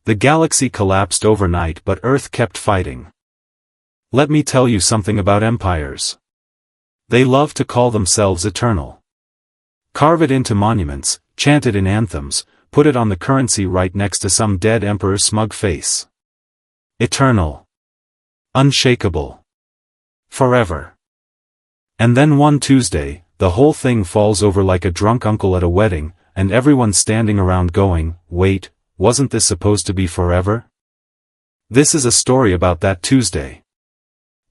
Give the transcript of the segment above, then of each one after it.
The galaxy collapsed overnight, but Earth kept fighting. Let me tell you something about empires. They love to call themselves eternal. Carve it into monuments, chant it in anthems, put it on the currency right next to some dead emperor's smug face. Eternal. Unshakable. Forever. And then one Tuesday, the whole thing falls over like a drunk uncle at a wedding, and everyone's standing around going, wait, wasn't this supposed to be forever? This is a story about that Tuesday.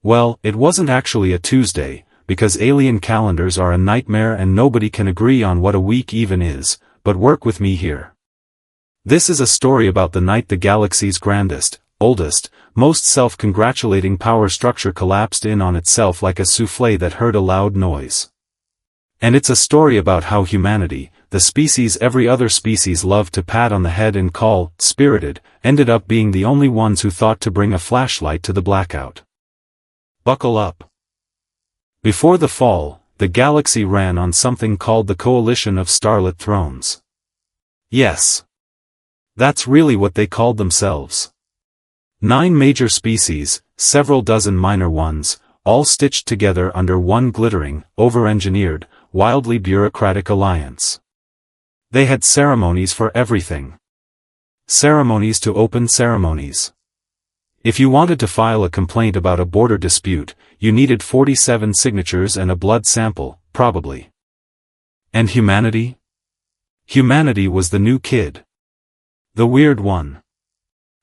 Well, it wasn't actually a Tuesday, because alien calendars are a nightmare and nobody can agree on what a week even is, but work with me here. This is a story about the night the galaxy's grandest, oldest, most self-congratulating power structure collapsed in on itself like a souffle that heard a loud noise. And it's a story about how humanity, the species every other species loved to pat on the head and call spirited, ended up being the only ones who thought to bring a flashlight to the blackout. Buckle up. Before the fall, the galaxy ran on something called the Coalition of Starlit Thrones. Yes. That's really what they called themselves. 9 major species, several dozen minor ones, all stitched together under one glittering, over-engineered, wildly bureaucratic alliance. They had ceremonies for everything. Ceremonies to open ceremonies. If you wanted to file a complaint about a border dispute, you needed 47 signatures and a blood sample, probably. And humanity? Humanity was the new kid. The weird one.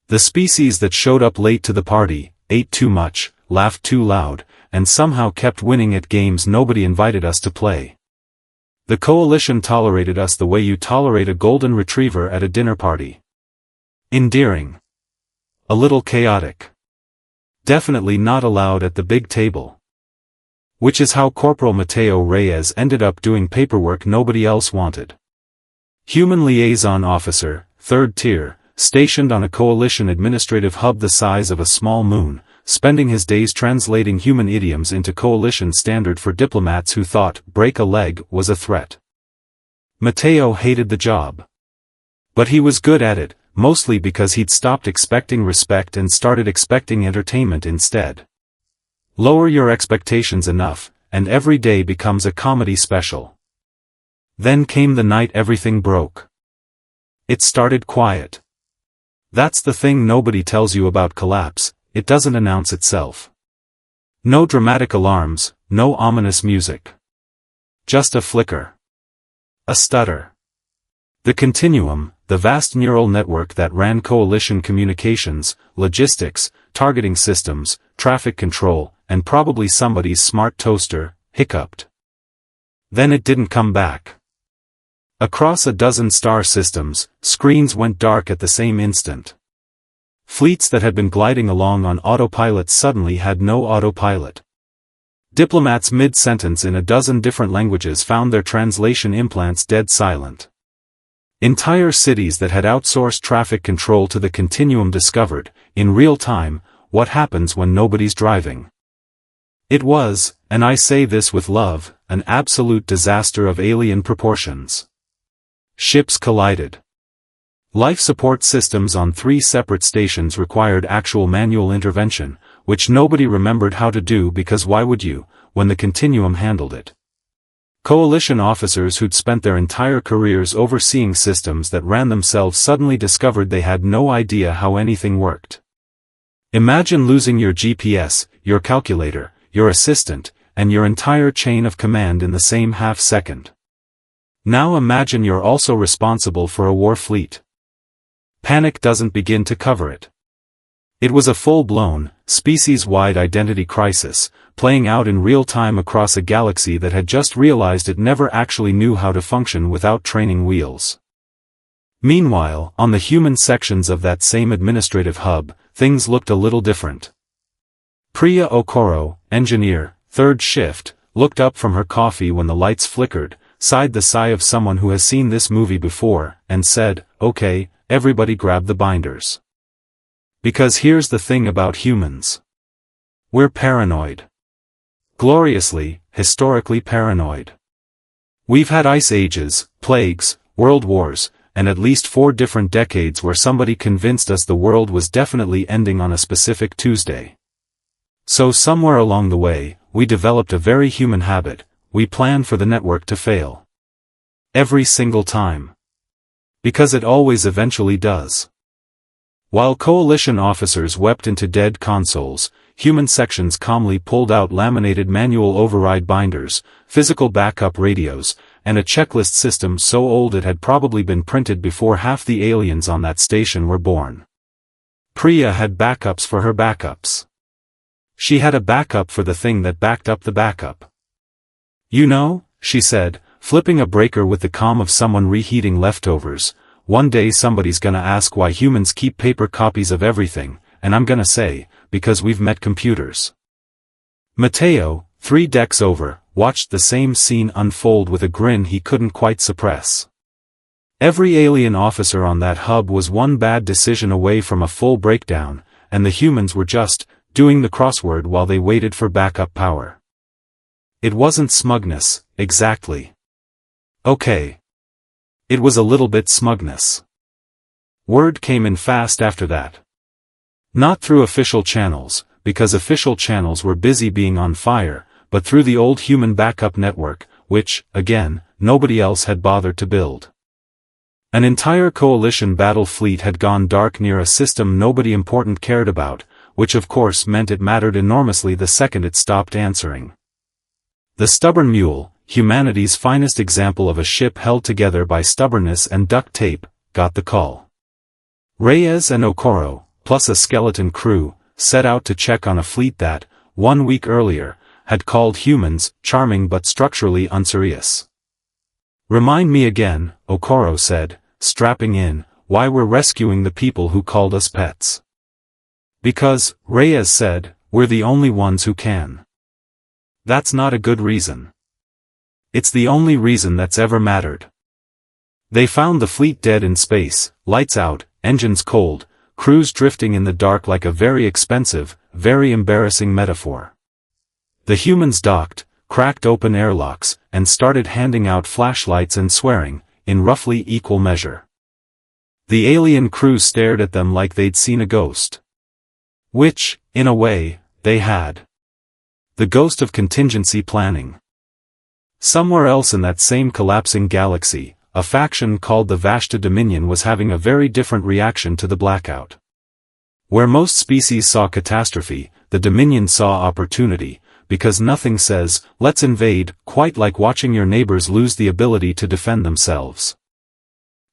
The species that showed up late to the party, ate too much, laughed too loud, and somehow kept winning at games nobody invited us to play. The coalition tolerated us the way you tolerate a golden retriever at a dinner party. Endearing. A little chaotic. Definitely not allowed at the big table. Which is how Corporal Mateo Reyes ended up doing paperwork nobody else wanted. Human liaison officer, 3rd tier, stationed on a coalition administrative hub the size of a small moon, spending his days translating human idioms into coalition standard for diplomats who thought break a leg was a threat. Mateo hated the job. But he was good at it, mostly because he'd stopped expecting respect and started expecting entertainment instead. Lower your expectations enough, and every day becomes a comedy special. Then came the night everything broke. It started quiet. That's the thing nobody tells you about collapse, it doesn't announce itself. No dramatic alarms, no ominous music. Just a flicker. A stutter. The continuum, the vast neural network that ran coalition communications, logistics, targeting systems, traffic control, and probably somebody's smart toaster, hiccuped. Then it didn't come back. Across a dozen star systems, screens went dark at the same instant. Fleets that had been gliding along on autopilot suddenly had no autopilot. Diplomats mid-sentence in a dozen different languages found their translation implants dead silent. Entire cities that had outsourced traffic control to the continuum discovered, in real time, what happens when nobody's driving. It was, and I say this with love, an absolute disaster of alien proportions. Ships collided. Life support systems on 3 separate stations required actual manual intervention, which nobody remembered how to do because why would you, when the continuum handled it? Coalition officers who'd spent their entire careers overseeing systems that ran themselves suddenly discovered they had no idea how anything worked. Imagine losing your GPS, your calculator, your assistant, and your entire chain of command in the same half-second. Now imagine you're also responsible for a war fleet. Panic doesn't begin to cover it. It was a full-blown, species-wide identity crisis, playing out in real time across a galaxy that had just realized it never actually knew how to function without training wheels. Meanwhile, on the human sections of that same administrative hub, things looked a little different. Priya Okoro, engineer, 3rd shift, looked up from her coffee when the lights flickered, sighed the sigh of someone who has seen this movie before, and said, "Okay, everybody grab the binders." Because here's the thing about humans. We're paranoid. Gloriously, historically paranoid. We've had ice ages, plagues, world wars, and at least 4 different decades where somebody convinced us the world was definitely ending on a specific Tuesday. So somewhere along the way, we developed a very human habit: we plan for the network to fail. Every single time. Because it always eventually does. While coalition officers wept into dead consoles, human sections calmly pulled out laminated manual override binders, physical backup radios, and a checklist system so old it had probably been printed before half the aliens on that station were born. Priya had backups for her backups. She had a backup for the thing that backed up the backup. You know, she said, flipping a breaker with the calm of someone reheating leftovers, one day somebody's gonna ask why humans keep paper copies of everything, and I'm gonna say, because we've met computers. Mateo, 3 decks over, watched the same scene unfold with a grin he couldn't quite suppress. Every alien officer on that hub was one bad decision away from a full breakdown, and the humans were just doing the crossword while they waited for backup power. It wasn't smugness, exactly. Okay. It was a little bit smugness. Word came in fast after that. Not through official channels, because official channels were busy being on fire, but through the old human backup network, which, again, nobody else had bothered to build. An entire coalition battle fleet had gone dark near a system nobody important cared about, which of course meant it mattered enormously the second it stopped answering. The stubborn mule, humanity's finest example of a ship held together by stubbornness and duct tape, got the call. Reyes and Okoro, plus a skeleton crew, set out to check on a fleet that, 1 week earlier, had called humans charming but structurally unserious. Remind me again, Okoro said, strapping in, why we're rescuing the people who called us pets. Because, Reyes said, we're the only ones who can. That's not a good reason. It's the only reason that's ever mattered. They found the fleet dead in space, lights out, engines cold, crews drifting in the dark like a very expensive, very embarrassing metaphor. The humans docked, cracked open airlocks, and started handing out flashlights and swearing, in roughly equal measure. The alien crew stared at them like they'd seen a ghost. Which, in a way, they had. The ghost of contingency planning. Somewhere else in that same collapsing galaxy, a faction called the Vashta Dominion was having a very different reaction to the blackout. Where most species saw catastrophe, the Dominion saw opportunity, because nothing says, let's invade, quite like watching your neighbors lose the ability to defend themselves.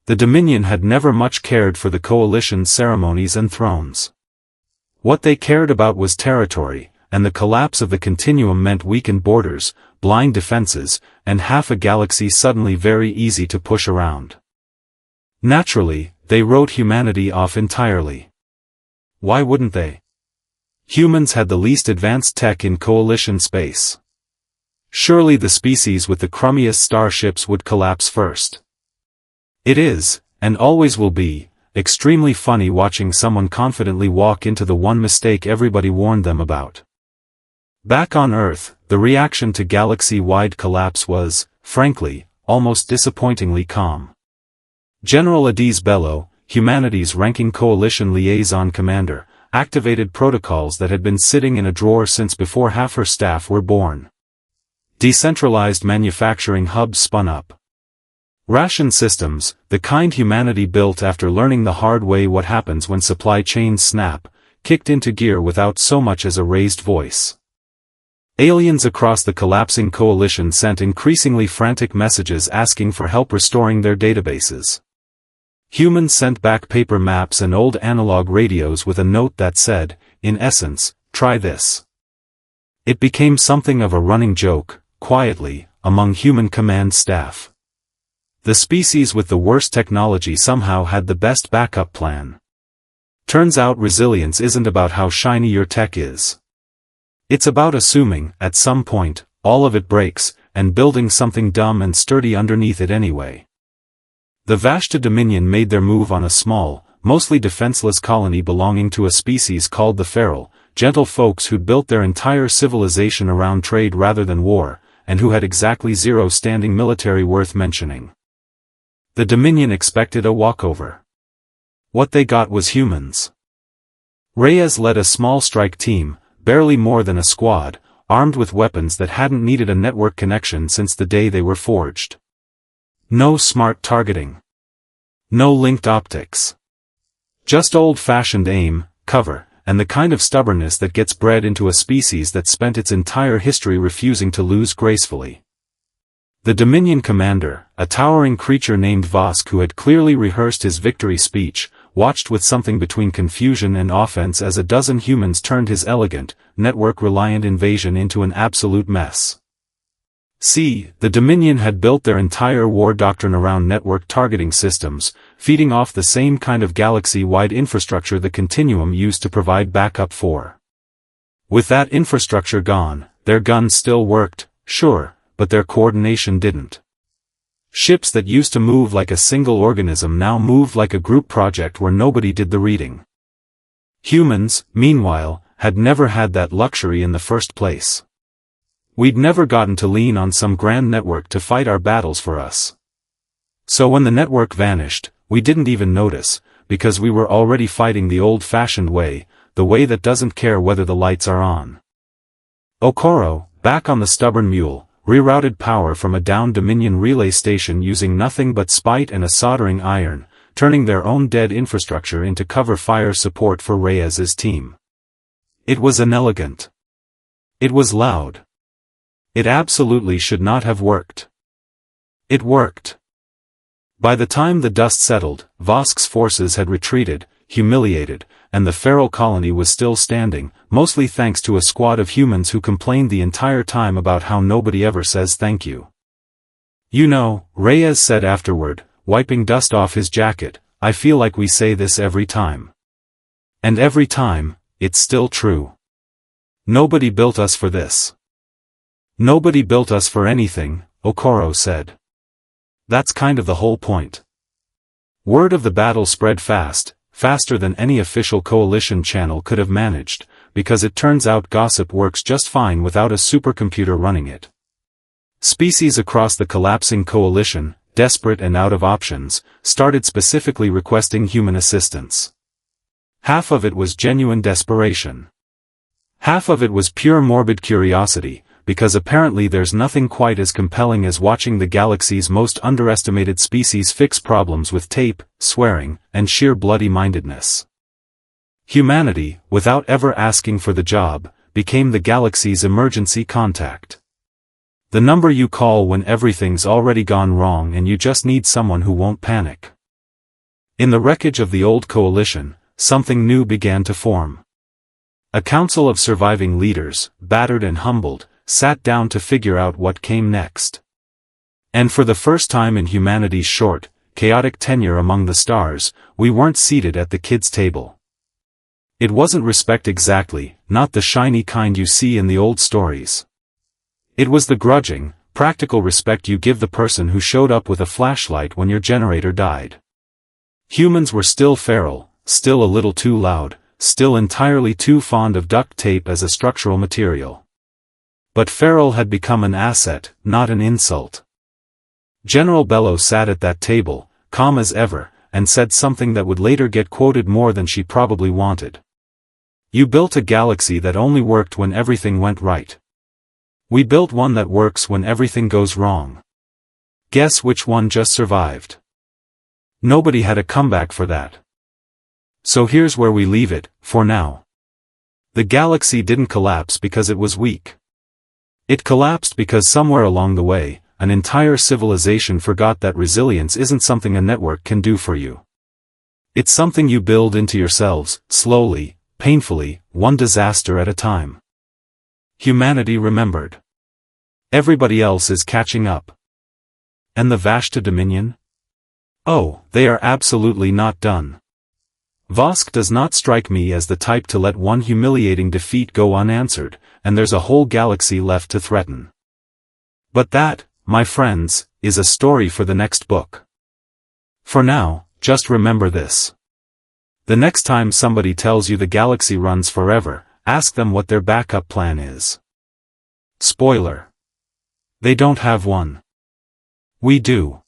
The Dominion had never much cared for the coalition's ceremonies and thrones. What they cared about was territory, and the collapse of the continuum meant weakened borders, blind defenses, and half a galaxy suddenly very easy to push around. Naturally, they wrote humanity off entirely. Why wouldn't they? Humans had the least advanced tech in coalition space. Surely the species with the crummiest starships would collapse first. It is, and always will be, extremely funny watching someone confidently walk into the one mistake everybody warned them about. Back on Earth, the reaction to galaxy-wide collapse was, frankly, almost disappointingly calm. General Adiz Bello, humanity's ranking coalition liaison commander, activated protocols that had been sitting in a drawer since before half her staff were born. Decentralized manufacturing hubs spun up. Ration systems, the kind humanity built after learning the hard way what happens when supply chains snap, kicked into gear without so much as a raised voice. Aliens across the collapsing coalition sent increasingly frantic messages asking for help restoring their databases. Humans sent back paper maps and old analog radios with a note that said, in essence, try this. It became something of a running joke, quietly, among human command staff. The species with the worst technology somehow had the best backup plan. Turns out resilience isn't about how shiny your tech is. It's about assuming, at some point, all of it breaks, and building something dumb and sturdy underneath it anyway. The Vashta Dominion made their move on a small, mostly defenseless colony belonging to a species called the feral, gentle folks who'd built their entire civilization around trade rather than war, and who had exactly zero standing military worth mentioning. The Dominion expected a walkover. What they got was humans. Reyes led a small strike team, barely more than a squad, armed with weapons that hadn't needed a network connection since the day they were forged. No smart targeting. No linked optics. Just old-fashioned aim, cover, and the kind of stubbornness that gets bred into a species that spent its entire history refusing to lose gracefully. The Dominion commander, a towering creature named Vosk who had clearly rehearsed his victory speech, watched with something between confusion and offense as a dozen humans turned his elegant, network-reliant invasion into an absolute mess. See, the Dominion had built their entire war doctrine around network targeting systems, feeding off the same kind of galaxy-wide infrastructure the Continuum used to provide backup for. With that infrastructure gone, their guns still worked, sure, but their coordination didn't. Ships that used to move like a single organism now moved like a group project where nobody did the reading. Humans, meanwhile, had never had that luxury in the first place. We'd never gotten to lean on some grand network to fight our battles for us. So when the network vanished, we didn't even notice, because we were already fighting the old-fashioned way, the way that doesn't care whether the lights are on. Okoro, back on the stubborn mule, rerouted power from a downed Dominion relay station using nothing but spite and a soldering iron, turning their own dead infrastructure into cover fire support for Reyes's team. It was inelegant. It was loud. It absolutely should not have worked. It worked. By the time the dust settled, Vosk's forces had retreated, humiliated, and the feral colony was still standing, mostly thanks to a squad of humans who complained the entire time about how nobody ever says thank you. You know, Reyes said afterward, wiping dust off his jacket, I feel like we say this every time. And every time, it's still true. Nobody built us for this. Nobody built us for anything, Okoro said. That's kind of the whole point. Word of the battle spread fast, faster than any official coalition channel could have managed, because it turns out gossip works just fine without a supercomputer running it. Species across the collapsing coalition, desperate and out of options, started specifically requesting human assistance. Half of it was genuine desperation. Half of it was pure morbid curiosity, because apparently there's nothing quite as compelling as watching the galaxy's most underestimated species fix problems with tape, swearing, and sheer bloody-mindedness. Humanity, without ever asking for the job, became the galaxy's emergency contact. The number you call when everything's already gone wrong and you just need someone who won't panic. In the wreckage of the old coalition, something new began to form. A council of surviving leaders, battered and humbled, sat down to figure out what came next. And for the first time in humanity's short, chaotic tenure among the stars, we weren't seated at the kids' table. It wasn't respect exactly, not the shiny kind you see in the old stories. It was the grudging, practical respect you give the person who showed up with a flashlight when your generator died. Humans were still feral, still a little too loud, still entirely too fond of duct tape as a structural material. But feral had become an asset, not an insult. General Bello sat at that table, calm as ever, and said something that would later get quoted more than she probably wanted. You built a galaxy that only worked when everything went right. We built one that works when everything goes wrong. Guess which one just survived? Nobody had a comeback for that. So here's where we leave it, for now. The galaxy didn't collapse because it was weak. It collapsed because somewhere along the way, an entire civilization forgot that resilience isn't something a network can do for you. It's something you build into yourselves, slowly, painfully, one disaster at a time. Humanity remembered. Everybody else is catching up. And the Vashta Dominion? Oh, they are absolutely not done. Vosk does not strike me as the type to let one humiliating defeat go unanswered, and there's a whole galaxy left to threaten. But that, my friends, is a story for the next book. For now, just remember this. The next time somebody tells you the galaxy runs forever, ask them what their backup plan is. Spoiler. They don't have one. We do.